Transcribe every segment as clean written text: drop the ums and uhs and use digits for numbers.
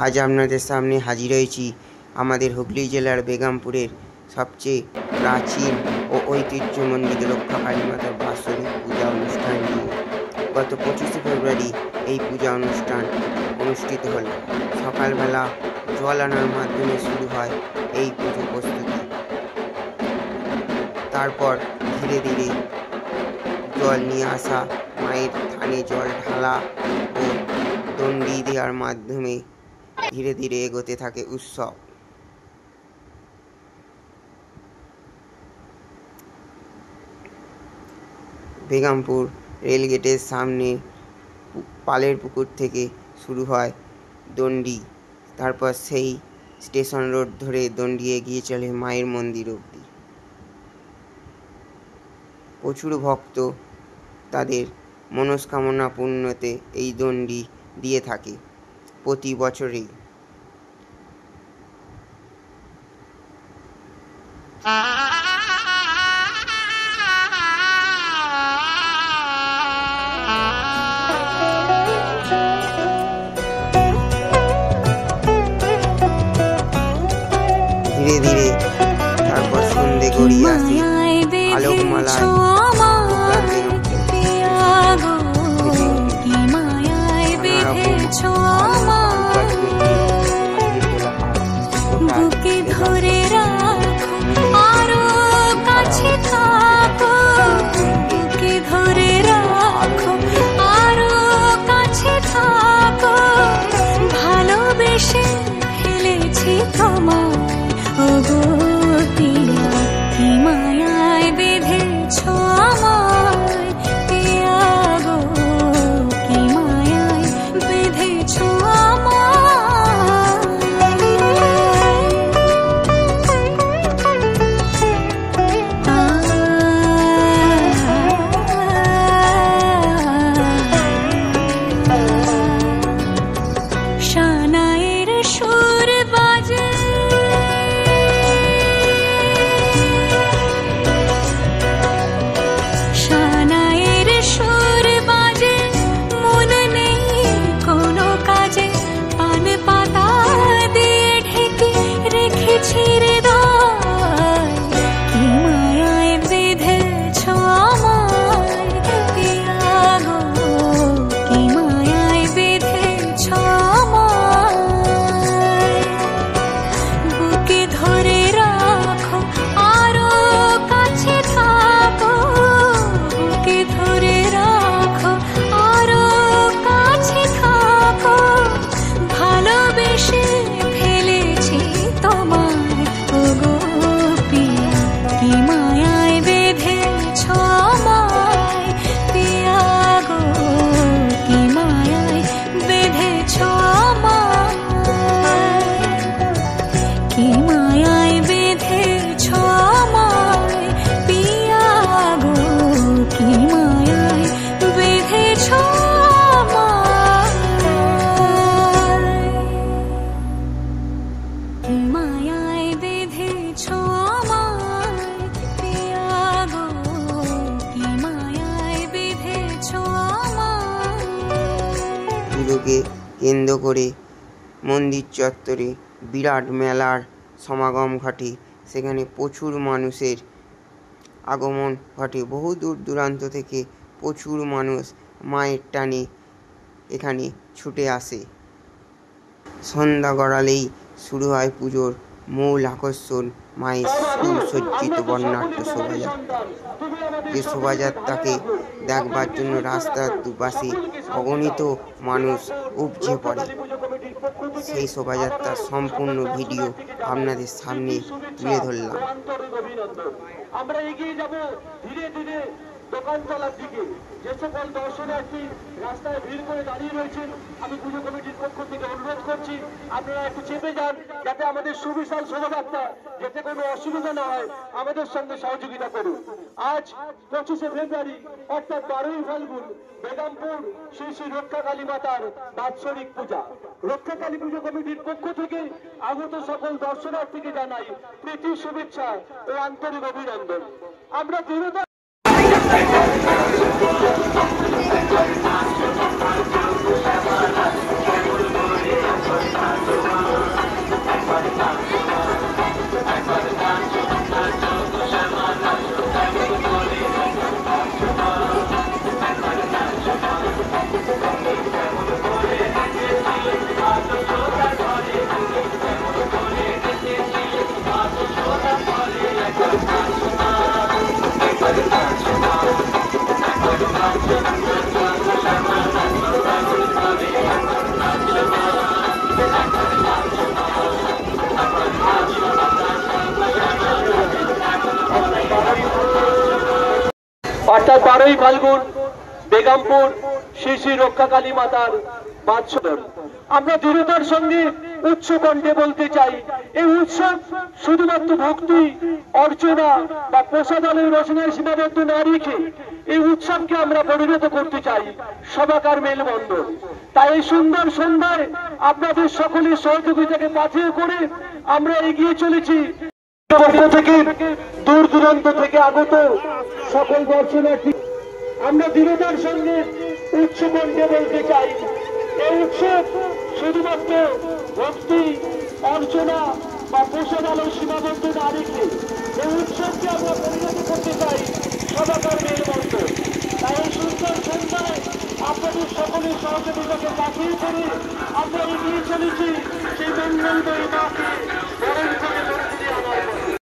আজ আপনাদের সামনে হাজির হয়েছি আমাদের হুগলি জেলার বেগমপুরের সবচেয়ে প্রাচীন ও ঐতিহ্যমণ্ডিত রক্ষা কালী মাতার বাৎসরিক পূজা অনুষ্ঠান নিয়ে। গত 25শে ফেব্রুয়ারি এই পূজা অনুষ্ঠান অনুষ্ঠিত হল। সকালবেলা জল আনার মাধ্যমে শুরু হয় এই পুজো প্রস্তুতি। তারপর ধীরে ধীরে জল নিয়ে আসা, মায়ের থানে জল ঢালা ও দণ্ডি দেওয়ার মাধ্যমে ধীরে ধীরে এগোতে থাকে উৎসব। বেগমপুর রেলগেটের সামনে পালের পুকুর থেকে শুরু হয় দণ্ডি, তারপর সেই স্টেশন রোড ধরে দণ্ডি এগিয়ে চলে মায়ের মন্দির অবধি। প্রচুর ভক্ত তাদের মনস্কামনা পূর্ণতে এই দণ্ডি দিয়ে থাকে প্রতি বছরেই। ধীরে ধীরে তারপর সন্ধে গড়িয়ে আসে, আলোকমালায় পুজোকে কেন্দ্র করে মন্দির চত্বরে বিরাট মেলার সমাগম ঘটে। সেখানে প্রচুর মানুষের আগমন ঘটে। বহু দূর দূরান্ত থেকে প্রচুর মানুষ মায়ের টানে এখানে ছুটে আসে। সন্ধ্যা গড়ালেই শুরু হয় পুজোর মূল আকর্ষণ, মায়ের সুসজ্জিত বর্ণাঢ্য শোভাযাত্রা। যে শোভাযাত্রাকে দেখবার জন্য রাস্তার দুপাশে অগণিত মানুষ উপচে পড়ে। সেই শোভাযাত্রার সম্পূর্ণ ভিডিও আপনাদের সামনে তুলে ধরলাম। আমরা এগিয়ে যাব ধীরে ধীরে দোকানতলার দিকে। যে সকল দর্শনার্থী রাস্তায় ভিড় করে দাঁড়িয়ে রয়েছেন, আমি পুজো কমিটির পক্ষ থেকে অনুরোধ করছি আপনারা একটু চেপে যান, যাতে আমাদের সুবিশাল শোভাযাত্রা যাতে কোনো অসুবিধা না হয়, আমাদের সঙ্গে সহযোগিতা করুন। আজ 25শে ফেব্রুয়ারি অর্থাৎ 12ই ফাল্গুন বেগমপুর শ্রী শ্রী রক্ষা কালী মাতার বাৎসরিক পূজা। রক্ষা কালী পুজো কমিটির পক্ষ থেকে আগত সকল দর্শনার্থীকে জানাই প্রীতি, শুভেচ্ছা ও আন্তরিক অভিনন্দন। আমরা দৃঢ়তা আগামী 12ই ফাল্গুন বেগমপুর শ্রী শ্রী রক্ষাকালী মাতার বাৎসর। আমরা দৃঢ়তার সঙ্গে উচ্চ কণ্ঠে বলতে চাই, এই উৎসব শুধুমাত্র ভক্তি অর্চনা বা প্রসাদানের রচনায় সীমাবদ্ধ না রেখে এই উৎসবকে আমরা পরিণত করতে চাই সবাকার মেলবন্ধন। তাই এই সুন্দর সন্ধ্যায় আপনাদের সকলের সহযোগিতাকে পাথেয় করে আমরা এগিয়ে চলেছি। পক্ষ থেকে দূর দূরান্ত থেকে আগত সকল দর্শনার্থী আমরা দৃঢ়তার সঙ্গে উচ্চ কণ্ঠে বলতে চাই, এই উৎসব শুধুমাত্র ভক্তি অর্চনা বা প্রসাদানের সীমাবদ্ধ না রেখে এই উৎসবকে আমরা পরিণত করতে চাই সবাকার মেলবন্ধন। তাই এই সুন্দর সন্ধ্যায় আপনাদের সকলের সহযোগিতাকে পাথেয় করে আমরা এগিয়ে চলেছি সেই মঙ্গলময়ী মাকে বরণ করে মন্দিরে আনার পথে।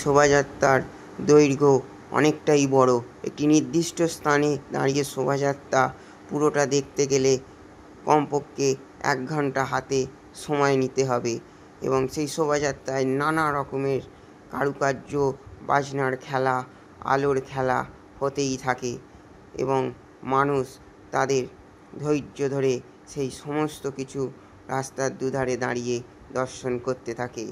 শোভাযাত্রার দৈর্ঘ্য অনেকটাই বড়। একটি নির্দিষ্ট স্থানে দাঁড়িয়ে শোভাযাত্রা পুরোটা দেখতে গেলে কমপক্ষে 1 ঘন্টা হাতে সময় নিতে হবে এবং সেই শোভাযাত্রায় নানা রকমের কারুকার্য, বাজনার খেলা, আলোর খেলা হতেই থাকে এবং মানুষ তাদের ধৈর্য ধরে সেই সমস্ত কিছু রাস্তার দুধারে দাঁড়িয়ে দর্শন করতে থাকে।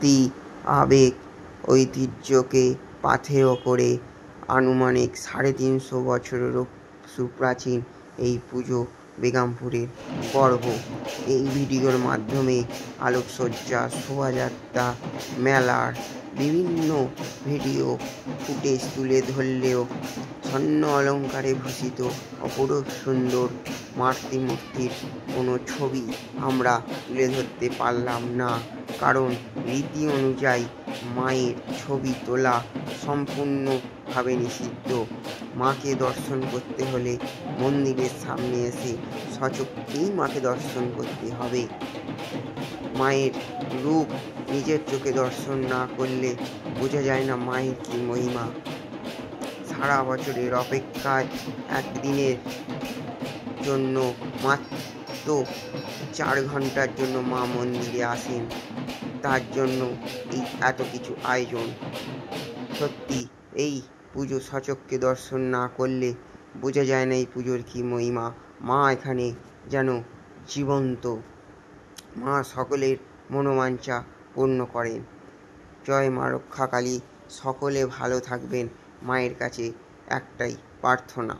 ভক্তি, আবেগ, ঐতিহ্যকে পাথেয় করে আনুমানিক 350 বছরেরও সুপ্রাচীন এই পুজো বেগমপুরের গর্ব। এই ভিডিওর মাধ্যমে আলোকসজ্জা, শোভাযাত্রা, মেলার বিভিন্ন ভিডিও ফুটেজ তুলে ধরলেও স্বর্ণ অলঙ্কারে ভূষিত অপরূপ সুন্দর মূর্তির কোনো ছবি আমরা তুলে ধরতে পারলাম না, কারণ রীতি অনুযায়ী মায়ের ছবি তোলা সম্পূর্ণভাবে নিষিদ্ধ। মাকে দর্শন করতে হলে মন্দিরের সামনে এসে সচক্ষেই মাকে দর্শন করতে হবে। মায়ের রূপ নিজের চোখে দর্শন না করলে বোঝা যায় না মায়ের কি মহিমা। সারা বছরের অপেক্ষায় একদিনের জন্য মাত্র 4 ঘন্টার জন্য মা মন্দিরে আসেন, তার জন্য এই এত কিছু আয়োজন। সত্যি এই পুজো সচক্ষে দর্শন না করলে বোঝা যায় না এই পুজোর কি মহিমা। মা এখানে যেন জীবন্ত। মা সকলের মনোবাঞ্ছা পূর্ণ করেন। জয় মা রক্ষাকালী। সকলে ভালো থাকবেন। মায়ের কাছে একটাই প্রার্থনা।